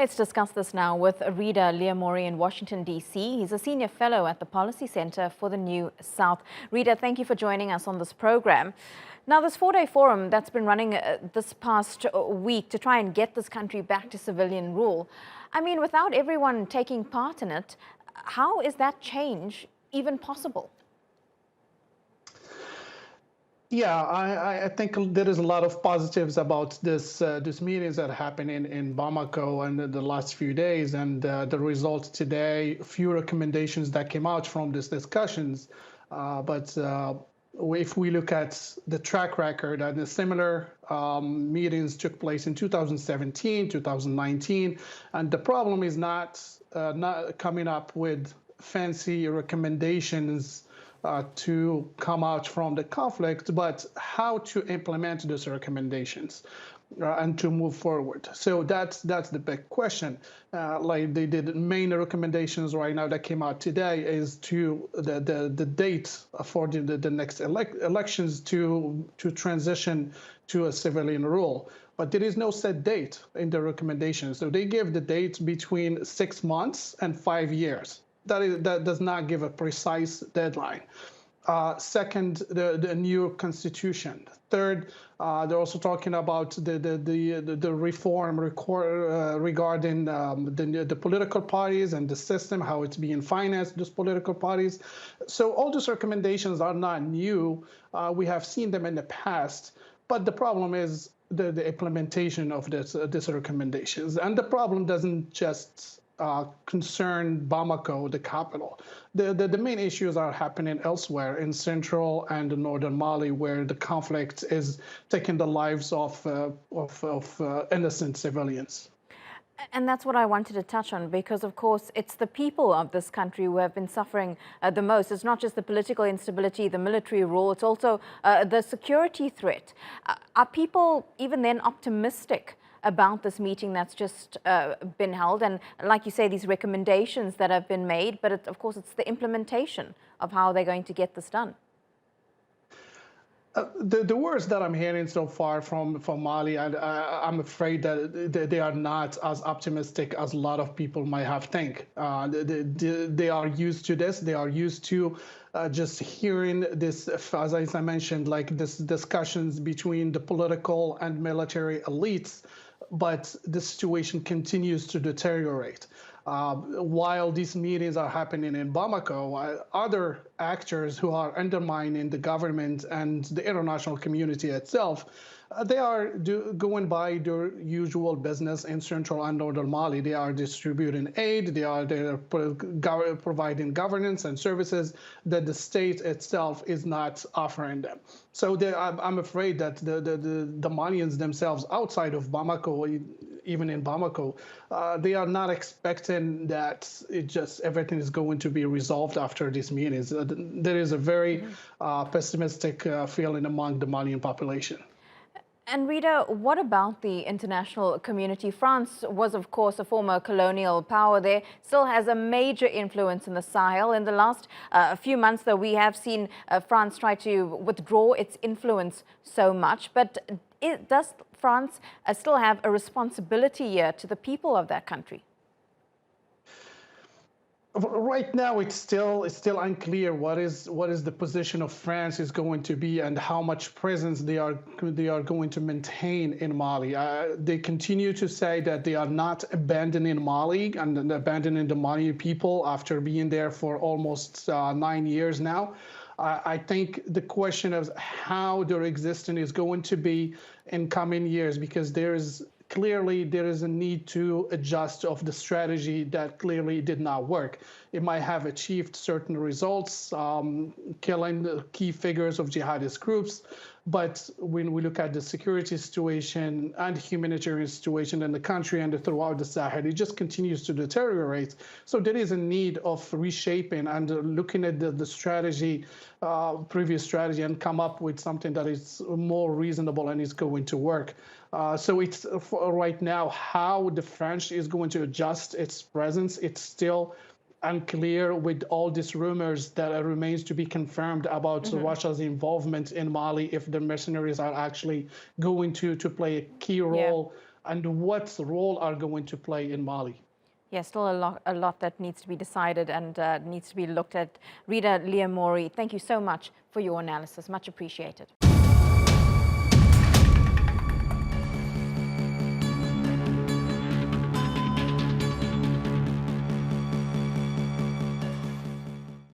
Let's discuss this now with Rida Lyammour in Washington, D.C. He's a senior fellow at the Policy Center for the New South. Rida, thank you for joining us on this program. Now, this four-day forum that's been running this past week to try and get this country back to civilian rule, I mean, without everyone taking part in it, how is that change even possible? Yeah, I think there is a lot of positives about this meetings that happened in Bamako and the last few days, and the results today. Few recommendations that came out from these discussions, but if we look at the track record, and the similar meetings took place in 2017, 2019, and the problem is not coming up with fancy recommendations to come out from the conflict, but how to implement those recommendations and to move forward. So that's the big question. Like the main recommendations right now that came out today is to the date for the next elections to transition to a civilian rule. But there is no set date in the recommendations. So they give the date between 6 months and 5 years. That does not give a precise deadline. Second, the new constitution. Third, they're also talking about the reform regarding the political parties and the system, how it's being financed, those political parties. So all those recommendations are not new. We have seen them in the past, but the problem is the implementation of these recommendations. And the problem doesn't just concern Bamako, the capital. The main issues are happening elsewhere in central and northern Mali, where the conflict is taking the lives of innocent civilians. And that's what I wanted to touch on, because, of course, it's the people of this country who have been suffering the most. It's not just the political instability, the military rule, it's also the security threat. Are people even then optimistic about this meeting that's just been held? And like you say, these recommendations that have been made, but of course, it's the implementation of how they're going to get this done. The words that I'm hearing so far from Mali, and I'm afraid that they are not as optimistic as a lot of people might have think. They are used to this. They are used to just hearing this, as I mentioned, like this discussions between the political and military elites, but the situation continues to deteriorate. While these meetings are happening in Bamako, other actors who are undermining the government and the international community itself, they are going by their usual business in central and northern Mali. They are distributing aid. They are providing governance and services that the state itself is not offering them. So I'm afraid that the Malians themselves outside of Bamako, even in Bamako, they are not expecting that everything is going to be resolved after these meetings. There is a very pessimistic feeling among the Malian population. And Rida, what about the international community? France was, of course, a former colonial power there, still has a major influence in the Sahel. In the last few months, though, we have seen France try to withdraw its influence so much. But does France still have a responsibility here to the people of that country? Right now, it's still unclear what is the position of France is going to be and how much presence they are going to maintain in Mali. They continue to say that they are not abandoning Mali and abandoning the Malian people after being there for almost 9 years now. I think the question of how their existence is going to be in coming years, because there is a need to adjust of the strategy that clearly did not work. It might have achieved certain results, killing the key figures of jihadist groups, but when we look at the security situation and humanitarian situation in the country and throughout the Sahel, it just continues to deteriorate. So there is a need of reshaping and looking at the strategy, previous strategy, and come up with something that is more reasonable and is going to work. So it's right now how the French is going to adjust its presence. It's still unclear with all these rumors that remains to be confirmed about Russia's involvement in Mali, if the mercenaries are actually going to play a key role and what role are going to play in Mali. Yes, still a lot that needs to be decided and needs to be looked at. Rida Lyammour, thank you so much for your analysis. Much appreciated.